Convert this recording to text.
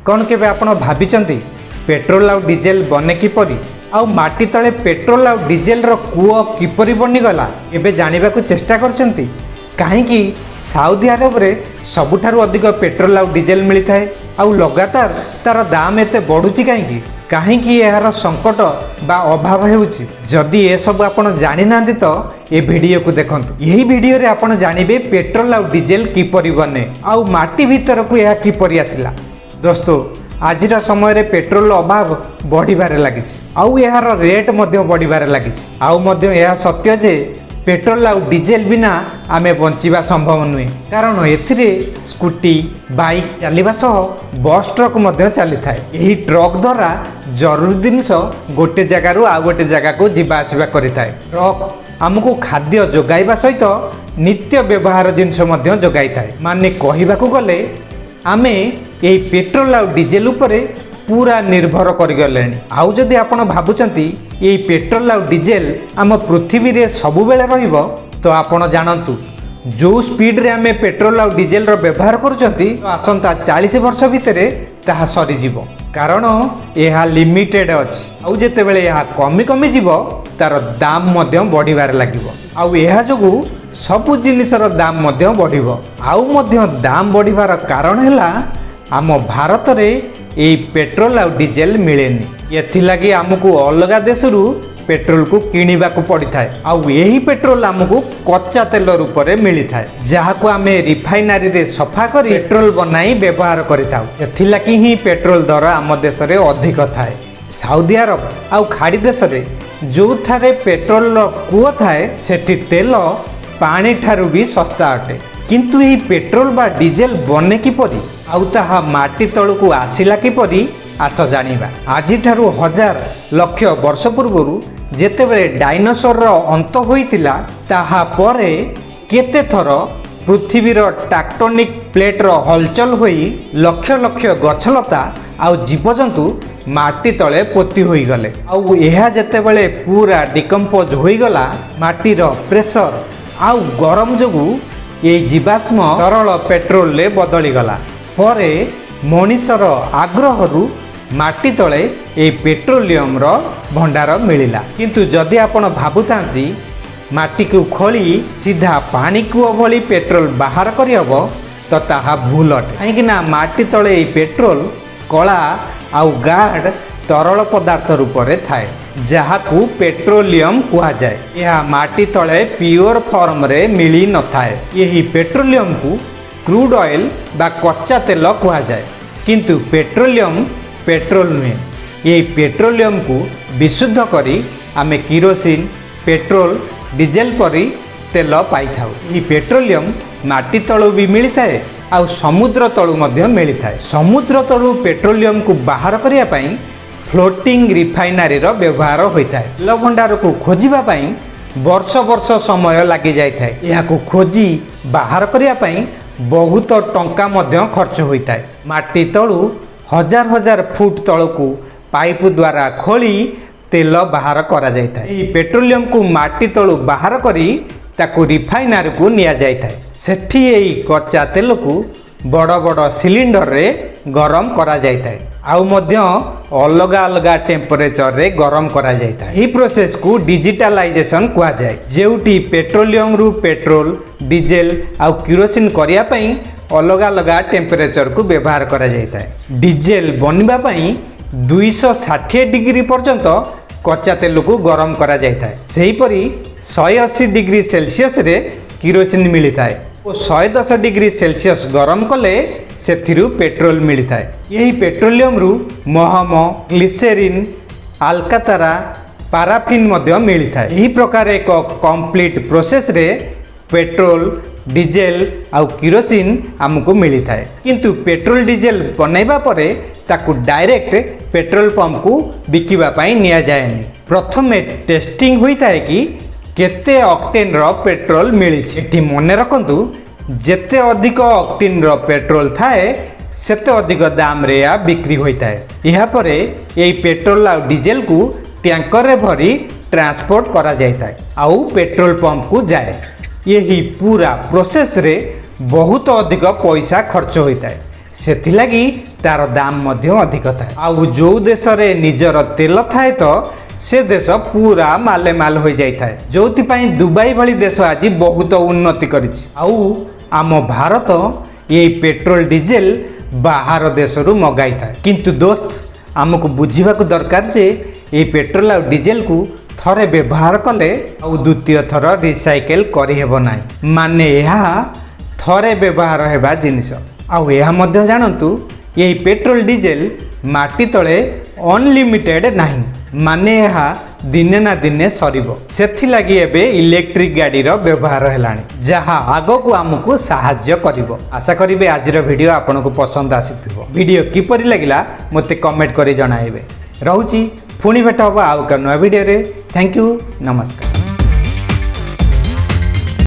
कौन केबे आपण भाबिचंती पेट्रोल आउ डीजेल बने किपरि आउ माटी तले पेट्रोल आउ डीजेल रो कूओ किपरि बनिगला एबे जानिबाकू चेष्टा करचंती कहीं साउदी अरब रे सबुठारु अधिक पेट्रोल आउ डीजेल मिलता है आउ लगातार तार दाम एते बढ़ुची कहीं यार संकट बा अभाव होउची जदि ए सब आपण जानि नांदी तो ए वीडियो को देखंतु यही वीडियो रे आपण जानिबे पेट्रोल आउ डीजेल किपरि बने आउ माटी भीतर को यह किपरि आसिला। दोस्तों आजिर समय रे पेट्रोल अभाव बढ़िबारे लागिछि आउ यार रेट मध्य बढ़िबारे लागिछि आउ मध्य यह सत्य जे पेट्रोल आउ डीजेल बिना आमे बंचिबा संभव नुहे कारण एथिरे स्कूटी बाइक चलिबा सह बस ट्रक मध्य चली थाए। एही ट्रक द्वारा जरूरी जिनिस गोटे जगार आउ गोटे जगह को जीवा आसिबा करिथाए। ट्रक आमको खाद्य जोगाइबा सहित नित्य व्यवहार जिनिस मध्य जोगाई थाए। माने कहिबाकू गले आमे एही पेट्रोल आउ डीजेल उपरे पूरा निर्भर करिगले। आउ जदि आपण भाबुचंती ये पेट्रोल आउ डीजेल आम पृथ्वी रे सबु बेले रहिबो तो आपण जानंतु जो स्पीड रे आमे पेट्रोल आउ डीजेल रो व्यवहार करूचंती आसंता 40 वर्ष भितरे ताहा सरी जीवो कारण यह लिमिटेड अछि आउ जेते बेले यह कमी कमी जीवो तार दाम मध्य बढ़िबार लागिवो आउ यह जोगु सबु जिनिसर दाम मध्य बढ़िबो आउ मध्य दाम बढ़िबार कारण हैला आम भारत रे ये पेट्रोल आउ डीजेल मिलेनी एथिलागी आमको अलग देश पेट्रोल को किनिबा को पड़ी थाए आउ यही पेट्रोल आमको कच्चा तेल रूप में मिली थाए जहाँ को आमे रिफाइनरी रे सफा करी पेट्रोल बनाई व्यवहार करिथाउ एथिलागी ही पेट्रोल दर आम देश रे अधिक थाए। साउदी अरब आउ खाड़ी देश रे जो ठारे पेट्रोल कूओ थाए सेठी तेल पानी ठारू भी सस्ता अटे किंतु यही पेट्रोल बा डीजेल बने किपरि आउ ताहा माटी तळु आसिला किपरि आस जानिबा। आजि ठारू हजार लक्ष वर्ष पूर्वरु जेतेबेले डायनोसर रो अंत होइतिला ताहा परे केते थर पृथ्वीर टैक्टोनिक प्लेट रो हलचल होई लक्ष लक्ष गछलता आउ जीवजंतु माटी तले पोती होई गले आउ एहा जेतेबेले पूरा डिकम्पोज होई गला माटी रो प्रेशर आउ गरम जोगु ये जीवाश्म तरल पेट्रोल ले बदली गला परे मनीषर आग्रहरु माटी तले ए पेट्रोलियम रो भंडार मिलिला किंतु जदि आपण भाबुतांती माटी को खोली सीधा पानी को भली पेट्रोल बाहर करि हबो तो ताहा भूल अटे काहेकि ना माटी तले ए पेट्रोल कला आउ गाढ़ तरल पदार्थ रूप में थाए जहाकू पेट्रोलियम कहा जाए। यह माटी तले प्योर फॉर्म रे मिली न थाए यही पेट्रोलियम को क्रूड ऑयल बा कच्चा तेल कहा जाए किंतु पेट्रोलियम पेट्रोल नुहे यही पेट्रोलियम को विशुद्ध करी आमे किरोसिन पेट्रोल डीजेल परी तेल पाई थाउ। यही पेट्रोलियम माटी तलु भी मिली थाए आउ समुद्र तलु मध्य मिली थाए। समुद्र तलु पेट्रोलियम को बाहर करिया पई फ्लोटिंग रिफाइनरी रो व्यवहार होता है। तेल भंडार को खोजिबा पई वर्ष वर्ष समय लगी जाय थाए यहा को खोजी बाहर करिया पई बहुत टंका मध्य खर्च होता है। माटी तलु हजार हजार फुट तल को पाइप द्वारा खोली तेल बाहर करा जाय थाए। एही पेट्रोलियम को माटी तलु बाहर करी ताकू रिफाइनरी को निया जाय थाए सेठी एही कच्चा तेल को बड़ बड़ सिलिंडर रे गरम करा जाय थाए आउ मध्य अलग अलग टेम्परेचर रे गरम करा जाय थाए। एही प्रोसेस को डिजिटलाइजेशन कहा जाए जेउटी पेट्रोलियम रु पेट्रोल डीजेल आउ किरोसिन करिया पई अलग अलग टेम्परेचर को व्यवहार करा जाय थाए। डीजेल बनवा पई 260 डिग्री पर्यंत कच्चा तेल को गरम करा जाय थाए सेही परी 180 डिग्री सेल्सियस रे किरोसिन मिली थाए और 110 डिग्री सेल्सियस गरम कले सेथिरु पेट्रोल मिली थाए। यही पेट्रोलियम रु महम ग्लिसेरिन आल्कातारा पाराफिन मध्य मिली थाए। यही प्रकार एक कंप्लीट प्रोसेस रे पेट्रोल डीजेल आउ किरोसिन आमको मिली थाए किंतु पेट्रोल डीजेल बनैबा परे ताकू डायरेक्ट पेट्रोल पंप को बिकिबा पई निया जायनी प्रथमे टेस्टिंग होई थाए कि केते ऑक्टेन रो पेट्रोल मिली एठी मने रखंतु जेते अधिक ऑक्टेन रो पेट्रोल थाए सेते अधिक दाम रे या बिक्री होई थाए। यहा परे एई पेट्रोल आ डीजेल को टैंकर रे भरी ट्रांसपोर्ट करा जाय थाए आउ पेट्रोल पंप को जाए। यही पूरा प्रोसेस रे बहुत अधिक पैसा खर्च होता है सेथिलागी तार दाम मध्य अधिक थाए। आउ जो देश रे निजर तेल थाए तो से देश पूरा माले माल हो जाए थाए, जोथिपाई दुबई भली देश आज बहुत उन्नति करिछि। आउ आम भारत ये पेट्रोल डीजेल बाहर देश रु मगाई थाए। किंतु दोस्त आमको बुझीबा को दरकार जे ये पेट्रोल और डीजेल को थरे व्यवहार कले आउ द्वितीय थर रिसाइकल करि हेबो नाही, माने यह थरे व्यवहार हेबा जिनिस। आउ यह मध्य जानतु ये पेट्रोल डीजेल माटी तले अनलिमिटेड नाही, माने यह दिने ना दिने सरीबो। सेथि लागि एबे इलेक्ट्रिक गाड़ी रो व्यवहार हेलानी, जहा आगो को आमको सहाय्य करिवो। आशा करिबे आजिर वीडियो आपनको पसंद आसीथिबो। वीडियो किपरि लागिला मते कमेंट करि जणाइबे। रहूची पुणी भेट हबा आउ का नया वीडियो रे। थैंक यू, नमस्कार।